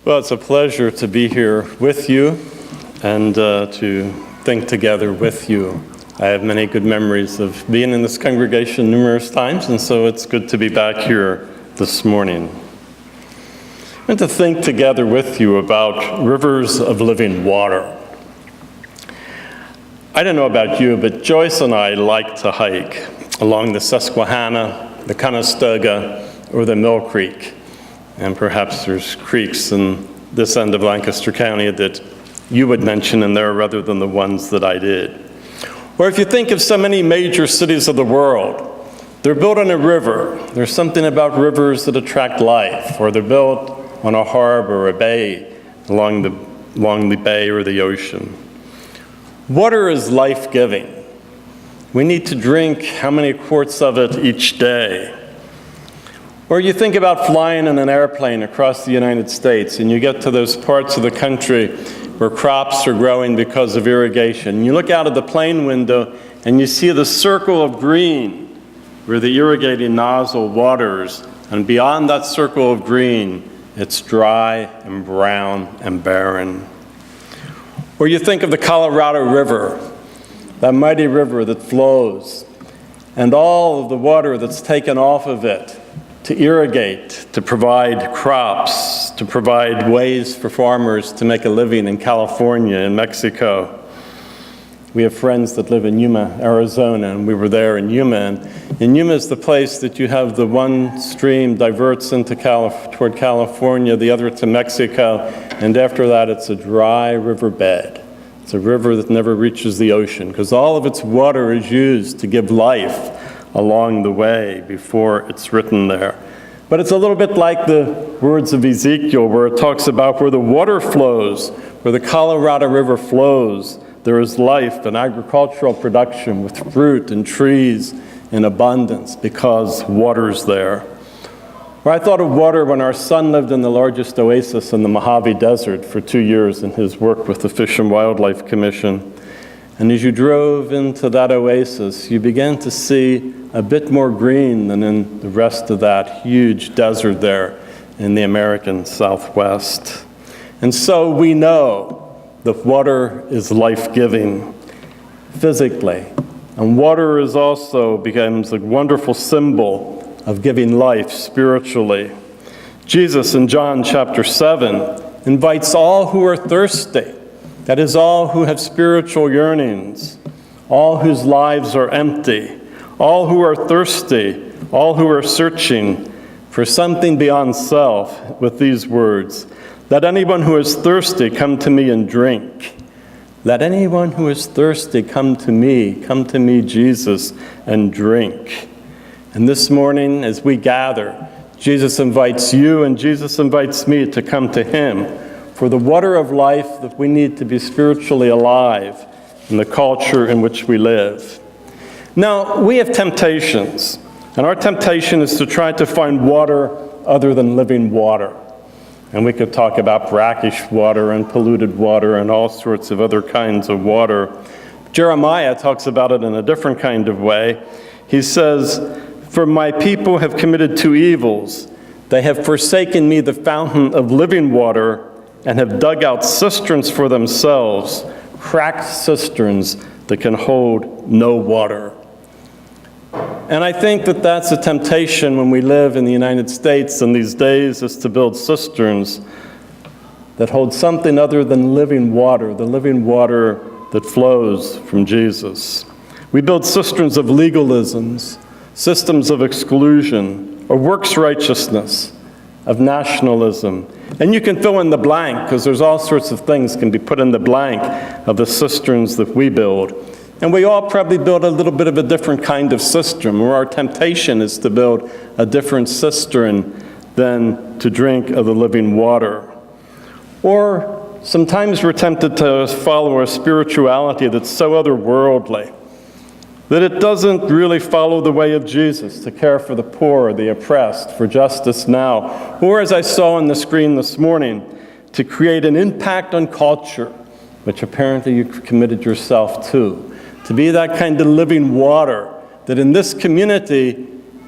Well, it's a pleasure to be here with you and to think together with you. I have many good memories of being in this congregation numerous times, and so it's good to be back here this morning. And to think together with you about rivers of living water. I don't know about you, but Joyce and I like to hike along the Susquehanna, the Conestoga, or the Mill Creek. And perhaps there's creeks in this end of Lancaster County that you would mention in there rather than the ones that I did. Or if you think of so many major cities of the world, they're built on a river. There's something about rivers that attract life, or they're built on a harbor or a bay along the bay or the ocean. Water is life-giving. We need to drink how many quarts of it each day? Or you think about flying in an airplane across the United States, and you get to those parts of the country where crops are growing because of irrigation. You look out of the plane window, and you see the circle of green where the irrigating nozzle waters, and beyond that circle of green, it's dry and brown and barren. Or you think of the Colorado River, that mighty river that flows, and all of the water that's taken off of it to irrigate, to provide crops, to provide ways for farmers to make a living in California and Mexico. We have friends that live in Yuma, Arizona, and we were there in Yuma. And Yuma is the place that you have the one stream diverts into toward California, the other to Mexico, and after that it's a dry riverbed. It's a river that never reaches the ocean because all of its water is used to give life along the way before it's written there. But it's a little bit like the words of Ezekiel where it talks about where the water flows, where the Colorado River flows, there is life and agricultural production with fruit and trees in abundance because water's there. Or I thought of water when our son lived in the largest oasis in the Mojave Desert for 2 years in his work with the Fish and Wildlife Commission. And as you drove into that oasis, you began to see a bit more green than in the rest of that huge desert there in the American Southwest. And so we know that water is life-giving physically. And water is also becomes a wonderful symbol of giving life spiritually. Jesus in John chapter 7 invites all who are thirsty, that is, all who have spiritual yearnings, all whose lives are empty, all who are thirsty, all who are searching for something beyond self, with these words, "Let anyone who is thirsty come to me and drink." Let anyone who is thirsty come to me, Jesus, and drink. And this morning, as we gather, Jesus invites you and Jesus invites me to come to him for the water of life that we need to be spiritually alive in the culture in which we live. Now, we have temptations, and our temptation is to try to find water other than living water. And we could talk about brackish water and polluted water and all sorts of other kinds of water. Jeremiah talks about it in a different kind of way. He says, "For my people have committed two evils. They have forsaken me, the fountain of living water, and have dug out cisterns for themselves, cracked cisterns that can hold no water." And I think that that's a temptation when we live in the United States in these days, is to build cisterns that hold something other than living water, the living water that flows from Jesus. We build cisterns of legalisms, systems of exclusion, of works righteousness, of nationalism. And you can fill in the blank, because there's all sorts of things can be put in the blank of the cisterns that we build. And we all probably build a little bit of a different kind of cistern, where our temptation is to build a different cistern than to drink of the living water. Or sometimes we're tempted to follow a spirituality that's so otherworldly that it doesn't really follow the way of Jesus, to care for the poor, the oppressed, for justice now. Or, as I saw on the screen this morning, to create an impact on culture, which apparently you've committed yourself to be that kind of living water that in this community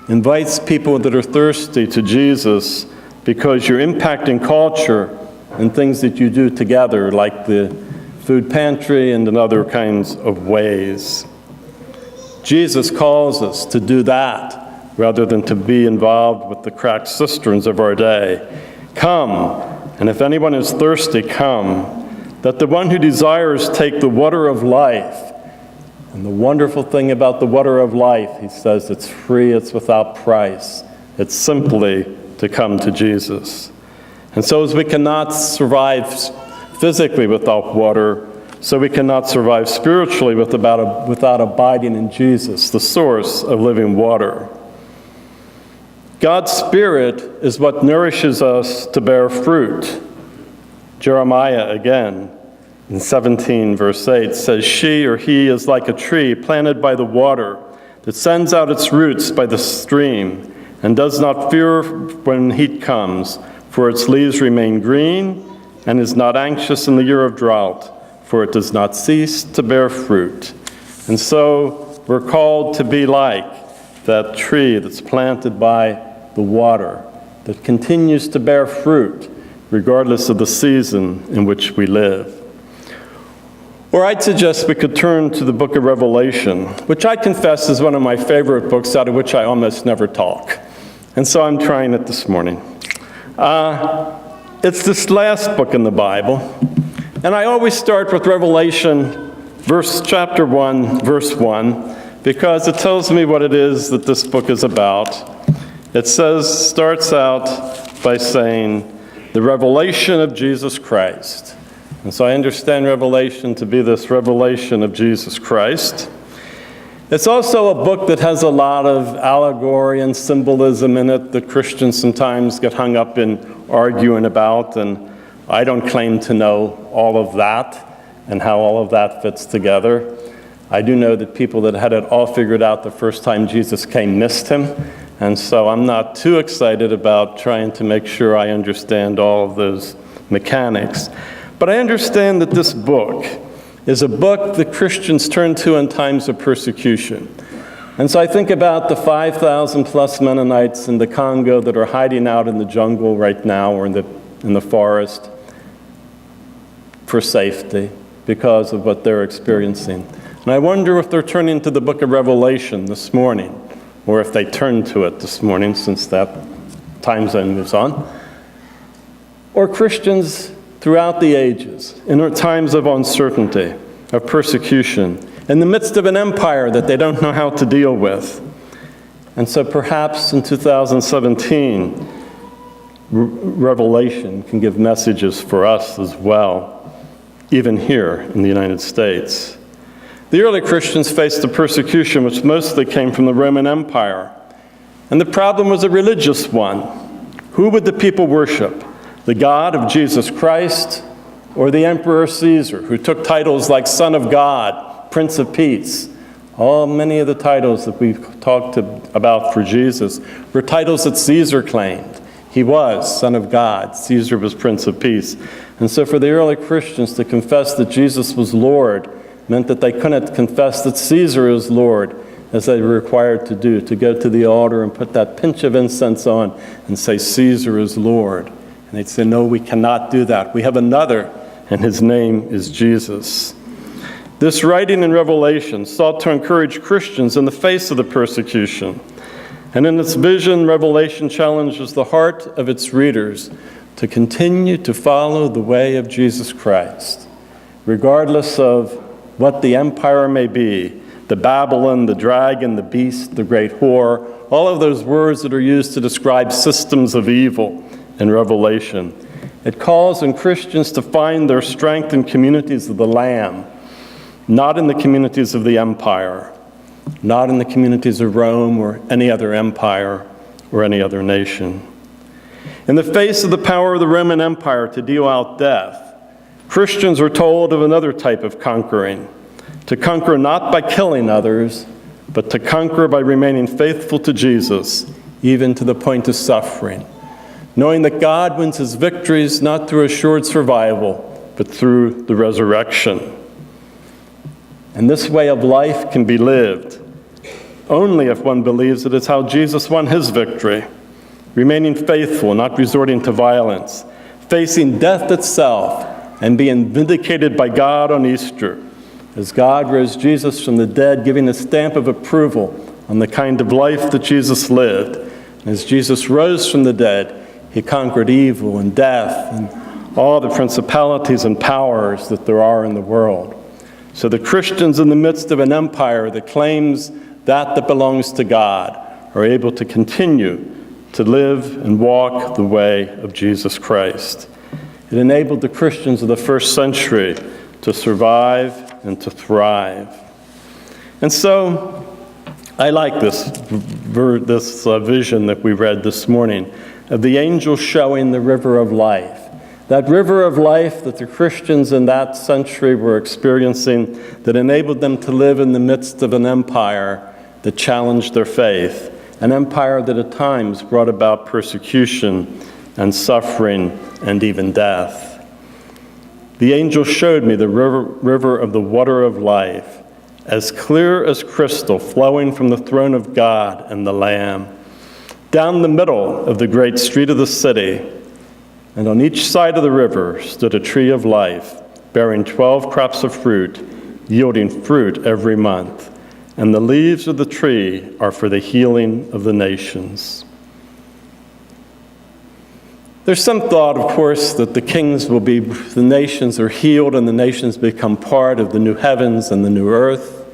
invites people that are thirsty to Jesus, because you're impacting culture and things that you do together, like the food pantry and in other kinds of ways. Jesus calls us to do that rather than to be involved with the cracked cisterns of our day. Come, and if anyone is thirsty, come, that the one who desires take the water of life. And the wonderful thing about the water of life, he says, it's free, it's without price. It's simply to come to Jesus. And so as we cannot survive physically without water, so we cannot survive spiritually without abiding in Jesus, the source of living water. God's Spirit is what nourishes us to bear fruit. Jeremiah, again, in 17, verse 8, says, "She or he is like a tree planted by the water that sends out its roots by the stream and does not fear when heat comes, for its leaves remain green, and is not anxious in the year of drought, for it does not cease to bear fruit." And so we're called to be like that tree that's planted by the water, that continues to bear fruit regardless of the season in which we live. Or I'd suggest we could turn to the book of Revelation, which I confess is one of my favorite books, out of which I almost never talk. And so I'm trying it this morning. It's this last book in the Bible, and I always start with Revelation chapter 1, verse 1, because it tells me what it is that this book is about. It starts out by saying, the revelation of Jesus Christ. And so I understand Revelation to be this revelation of Jesus Christ. It's also a book that has a lot of allegory and symbolism in it that Christians sometimes get hung up in arguing about, and I don't claim to know all of that and how all of that fits together. I do know that people that had it all figured out the first time Jesus came missed him, and so I'm not too excited about trying to make sure I understand all of those mechanics. But I understand that this book is a book that Christians turn to in times of persecution. And so I think about the 5,000 plus Mennonites in the Congo that are hiding out in the jungle right now, or in the forest for safety because of what they're experiencing. And I wonder if they're turning to the book of Revelation this morning, or if they turned to it this morning, since that time zone moves on. Or Christians throughout the ages, in times of uncertainty, of persecution, in the midst of an empire that they don't know how to deal with. And so perhaps in 2017, Revelation can give messages for us as well, even here in the United States. The early Christians faced the persecution which mostly came from the Roman Empire. And the problem was a religious one. Who would the people worship? The God of Jesus Christ, or the Emperor Caesar, who took titles like Son of God, Prince of Peace? Many of the titles that we've talked about for Jesus were titles that Caesar claimed. He was Son of God. Caesar was Prince of Peace. And so for the early Christians to confess that Jesus was Lord meant that they couldn't confess that Caesar is Lord, as they were required to do, to go to the altar and put that pinch of incense on and say, Caesar is Lord. And they'd say, no, we cannot do that. We have another, and his name is Jesus. This writing in Revelation sought to encourage Christians in the face of the persecution. And in its vision, Revelation challenges the heart of its readers to continue to follow the way of Jesus Christ, regardless of what the empire may be, the Babylon, the dragon, the beast, the great whore, all of those words that are used to describe systems of evil in Revelation. It calls on Christians to find their strength in communities of the Lamb, not in the communities of the empire, not in the communities of Rome or any other empire or any other nation. In the face of the power of the Roman Empire to deal out death, Christians are told of another type of conquering, to conquer not by killing others, but to conquer by remaining faithful to Jesus, even to the point of suffering, knowing that God wins his victories not through assured survival, but through the resurrection. And this way of life can be lived only if one believes it is how Jesus won his victory, remaining faithful, not resorting to violence, facing death itself and being vindicated by God on Easter, as God rose Jesus from the dead, giving a stamp of approval on the kind of life that Jesus lived. And as Jesus rose from the dead, he conquered evil and death and all the principalities and powers that there are in the world. So the Christians in the midst of an empire that claims that belongs to God are able to continue to live and walk the way of Jesus Christ. It enabled the Christians of the first century to survive and to thrive. And so I like this vision that we read this morning of the angel showing the river of life. That river of life that the Christians in that century were experiencing, that enabled them to live in the midst of an empire that challenged their faith, an empire that at times brought about persecution and suffering and even death. The angel showed me the river of the water of life, as clear as crystal, flowing from the throne of God and the Lamb. Down the middle of the great street of the city, and on each side of the river stood a tree of life, bearing 12 crops of fruit, yielding fruit every month. And the leaves of the tree are for the healing of the nations. There's some thought, of course, that the nations are healed and the nations become part of the new heavens and the new earth,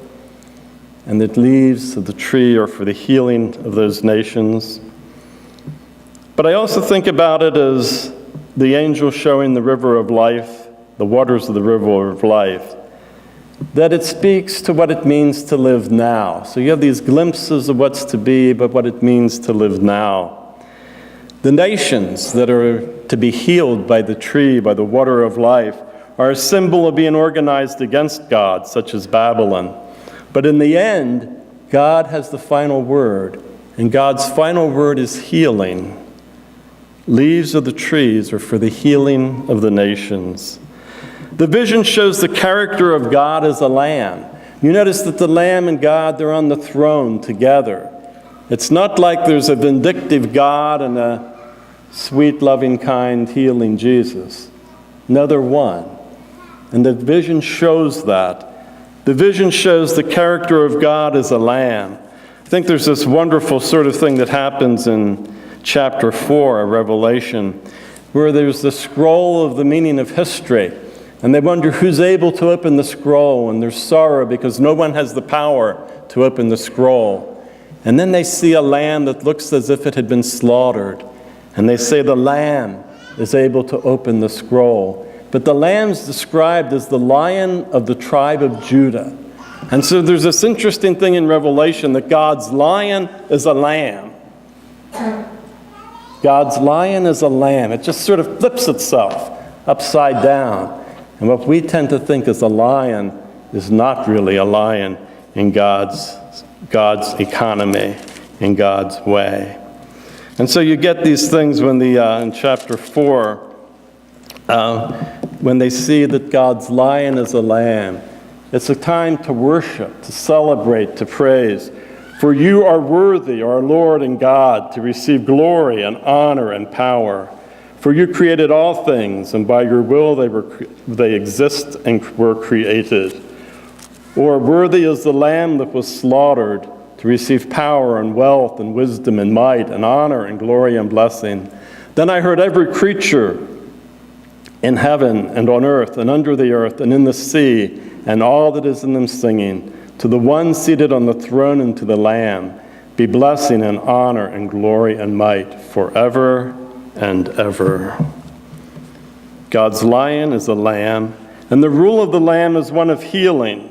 and the leaves of the tree are for the healing of those nations. But I also think about it as the angel showing the river of life, the waters of the river of life, that it speaks to what it means to live now. So you have these glimpses of what's to be, but what it means to live now. The nations that are to be healed by the tree, by the water of life, are a symbol of being organized against God, such as Babylon. But in the end, God has the final word, and God's final word is healing. Leaves of the trees are for the healing of the nations. The vision shows the character of God as a lamb. You notice that the lamb and God, they're on the throne together. It's not like there's a vindictive God and a sweet, loving, kind, healing Jesus. No, they're one. And the vision shows that. The vision shows the character of God as a lamb. I think there's this wonderful sort of thing that happens in chapter 4 of Revelation, where there's the scroll of the meaning of history, and they wonder who's able to open the scroll, and there's sorrow because no one has the power to open the scroll. And then they see a lamb that looks as if it had been slaughtered, and they say the lamb is able to open the scroll. But the lamb's described as the lion of the tribe of Judah. And so there's this interesting thing in Revelation that God's lion is a lamb. God's lion is a lamb. It just sort of flips itself upside down. And what we tend to think is a lion is not really a lion in God's economy, in God's way. And so you get these things when in chapter 4, when they see that God's lion is a lamb. It's a time to worship, to celebrate, to praise. For you are worthy, our Lord and God, to receive glory and honor and power. For you created all things, and by your will they exist and were created. Or worthy is the Lamb that was slaughtered to receive power and wealth and wisdom and might and honor and glory and blessing. Then I heard every creature in heaven and on earth and under the earth and in the sea and all that is in them singing, to the one seated on the throne and to the Lamb, be blessing and honor and glory and might forever and ever. God's lion is a lamb, and the rule of the lamb is one of healing.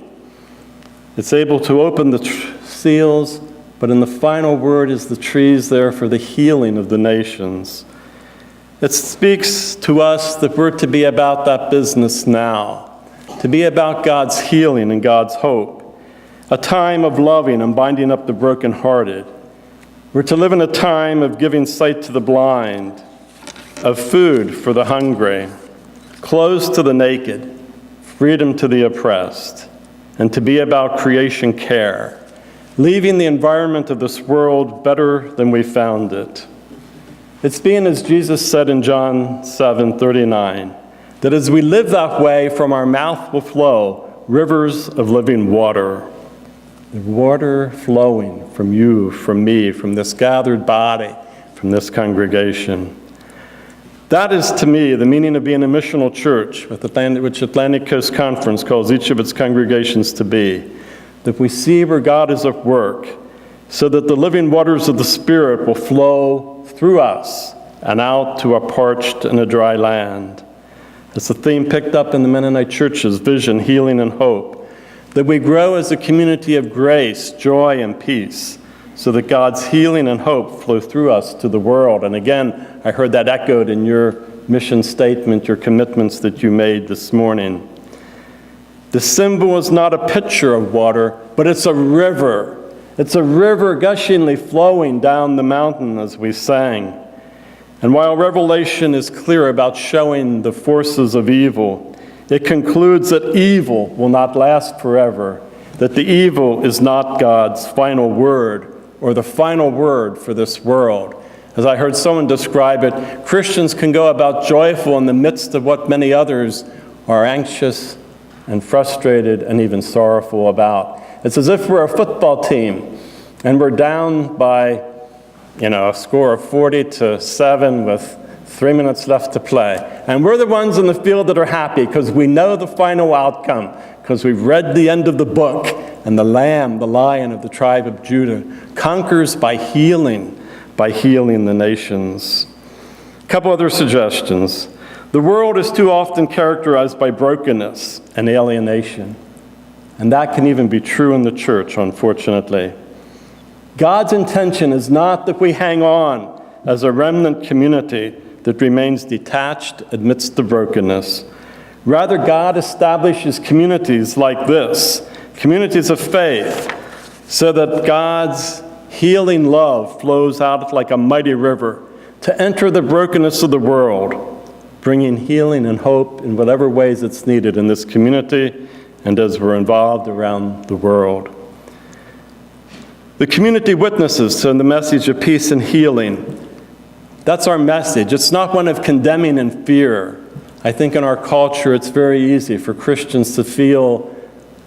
It's able to open the seals, but in the final word is the trees there for the healing of the nations. It speaks to us that we're to be about that business now, to be about God's healing and God's hope. A time of loving and binding up the brokenhearted. We're to live in a time of giving sight to the blind, of food for the hungry, clothes to the naked, freedom to the oppressed, and to be about creation care, leaving the environment of this world better than we found it. It's being, as Jesus said in John 7:39, that as we live that way, from our mouth will flow rivers of living water. The water flowing from you, from me, from this gathered body, from this congregation. That is, to me, the meaning of being a missional church, which Atlantic Coast Conference calls each of its congregations to be. That we see where God is at work, so that the living waters of the Spirit will flow through us and out to a parched and a dry land. It's a theme picked up in the Mennonite churches, vision, healing, and hope. That we grow as a community of grace, joy, and peace, so that God's healing and hope flow through us to the world. And again, I heard that echoed in your mission statement, your commitments that you made this morning. The symbol is not a pitcher of water, but it's a river. It's a river gushingly flowing down the mountain, as we sang. And while Revelation is clear about showing the forces of evil, it concludes that evil will not last forever, that the evil is not God's final word or the final word for this world. As I heard someone describe it, Christians can go about joyful in the midst of what many others are anxious and frustrated and even sorrowful about. It's as if we're a football team and we're down by, a score of 40-7 with 3 minutes left to play. And we're the ones in the field that are happy because we know the final outcome, because we've read the end of the book, and the Lamb, the Lion of the tribe of Judah, conquers by healing the nations. A couple other suggestions. The world is too often characterized by brokenness and alienation. And that can even be true in the church, unfortunately. God's intention is not that we hang on as a remnant community that remains detached amidst the brokenness. Rather, God establishes communities like this, communities of faith, so that God's healing love flows out like a mighty river to enter the brokenness of the world, bringing healing and hope in whatever ways it's needed in this community and as we're involved around the world. The community witnesses to the message of peace and healing. That's our message. It's not one of condemning and fear. I think in our culture it's very easy for Christians to feel,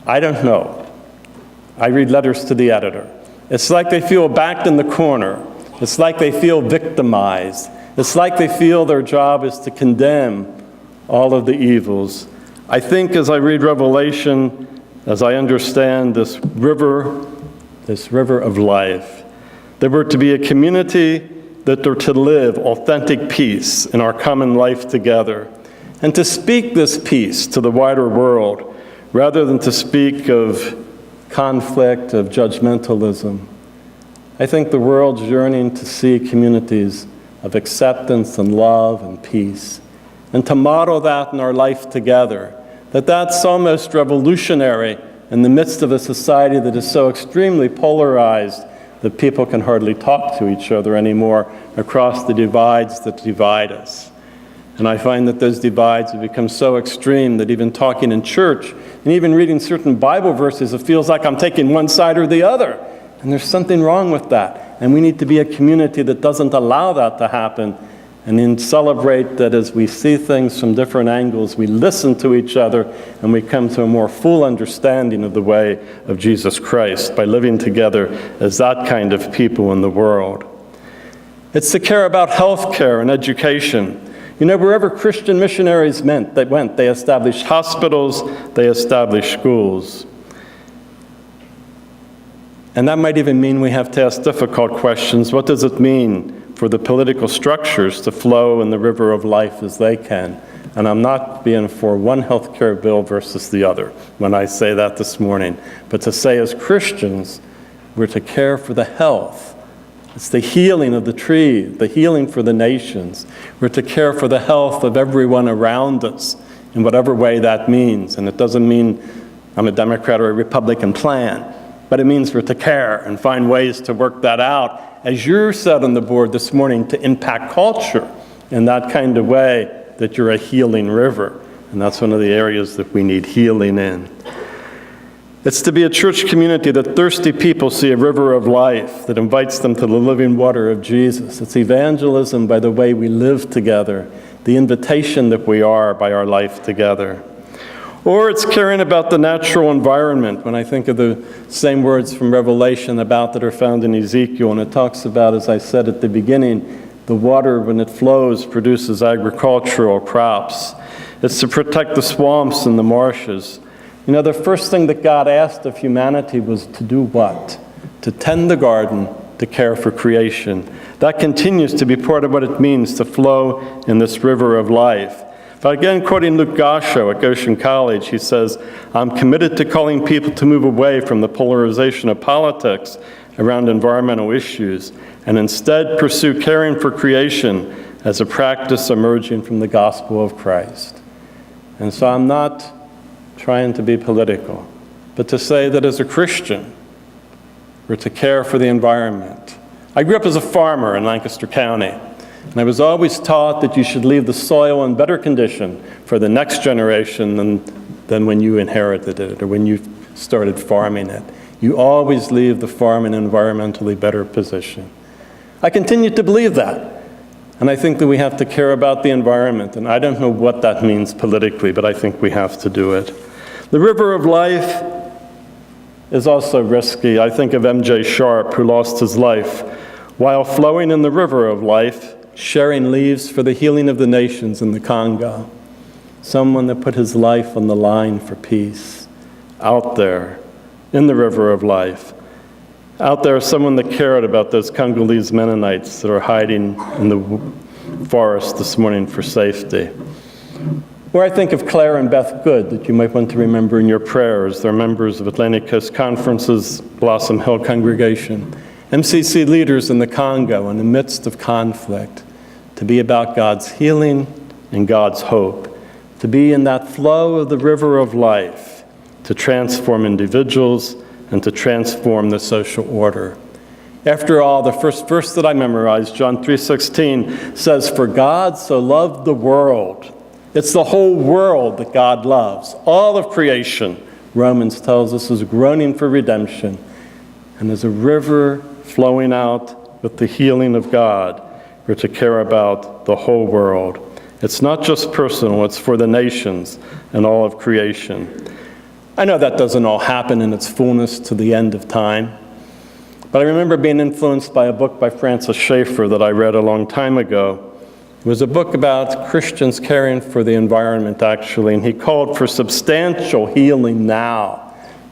I don't know. I read letters to the editor. It's like they feel backed in the corner. It's like they feel victimized. It's like they feel their job is to condemn all of the evils. I think as I read Revelation, as I understand this river of life, that we're to be a community that are to live authentic peace in our common life together, and to speak this peace to the wider world, rather than to speak of conflict, of judgmentalism. I think the world's yearning to see communities of acceptance and love and peace, and to model that in our life together, that's almost revolutionary in the midst of a society that is so extremely polarized that people can hardly talk to each other anymore across the divides that divide us. And I find that those divides have become so extreme that even talking in church and even reading certain Bible verses, it feels like I'm taking one side or the other. And there's something wrong with that. And we need to be a community that doesn't allow that to happen, and then celebrate that as we see things from different angles, we listen to each other and we come to a more full understanding of the way of Jesus Christ by living together as that kind of people in the world. It's to care about health care and education. Wherever Christian missionaries went, they established hospitals, they established schools. And that might even mean we have to ask difficult questions. What does it mean for the political structures to flow in the river of life as they can? And I'm not being for one health care bill versus the other when I say that this morning, but to say as Christians, we're to care for the health. It's the healing of the tree, the healing for the nations. We're to care for the health of everyone around us in whatever way that means. And it doesn't mean I'm a Democrat or a Republican plan, but it means we're to care and find ways to work that out, as you said on the board this morning, to impact culture in that kind of way, that you're a healing river. And that's one of the areas that we need healing in. It's to be a church community that thirsty people see a river of life that invites them to the living water of Jesus. It's evangelism by the way we live together, the invitation that we are by our life together. Or it's caring about the natural environment. When I think of the same words from Revelation about that are found in Ezekiel, and it talks about, as I said at the beginning, the water when it flows produces agricultural crops. It's to protect the swamps and the marshes. You know, the first thing that God asked of humanity was to do what? To tend the garden, to care for creation. That continues to be part of what it means to flow in this river of life. But again, quoting Luke Gasho at Goshen College, he says, "I'm committed to calling people to move away from the polarization of politics around environmental issues and instead pursue caring for creation as a practice emerging from the gospel of Christ." And so I'm not trying to be political, but to say that as a Christian, we're to care for the environment. I grew up as a farmer in Lancaster County, and I was always taught that you should leave the soil in better condition for the next generation than when you inherited it or when you started farming it. You always leave the farm in an environmentally better position. I continue to believe that, and I think that we have to care about the environment, and I don't know what that means politically, but I think we have to do it. The river of life is also risky. I think of M.J. Sharp, who lost his life while flowing in the river of life, sharing leaves for the healing of the nations in the Congo. Someone that put his life on the line for peace, out there in the river of life. Out there, someone that cared about those Congolese Mennonites that are hiding in the forest this morning for safety. Or I think of Claire and Beth Good that you might want to remember in your prayers. They're members of Atlantic Coast Conference's Blossom Hill congregation. MCC leaders in the Congo in the midst of conflict, to be about God's healing and God's hope, to be in that flow of the river of life, to transform individuals and to transform the social order. After all, the first verse that I memorized, John 3:16, says, "For God so loved the world." It's the whole world that God loves, all of creation. Romans tells us is groaning for redemption. And there's a river flowing out with the healing of God. We're to care about the whole world. It's not just personal, it's for the nations and all of creation. I know that doesn't all happen in its fullness to the end of time, but I remember being influenced by a book by Francis Schaeffer that I read a long time ago. It was a book about Christians caring for the environment, actually, and he called for substantial healing now,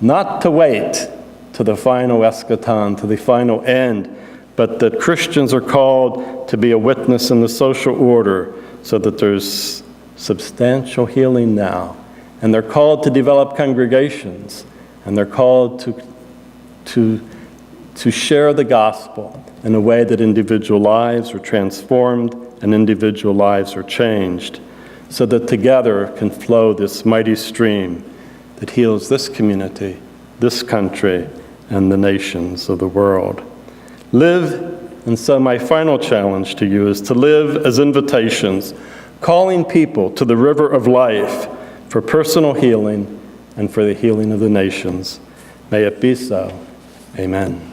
not to wait to the final eschaton, to the final end, but that Christians are called to be a witness in the social order so that there's substantial healing now. And they're called to develop congregations, and they're called to share the gospel in a way that individual lives are transformed and individual lives are changed, so that together can flow this mighty stream that heals this community, this country, and the nations of the world. Live, and so my final challenge to you is to live as invitations, calling people to the river of life for personal healing and for the healing of the nations. May it be so. Amen.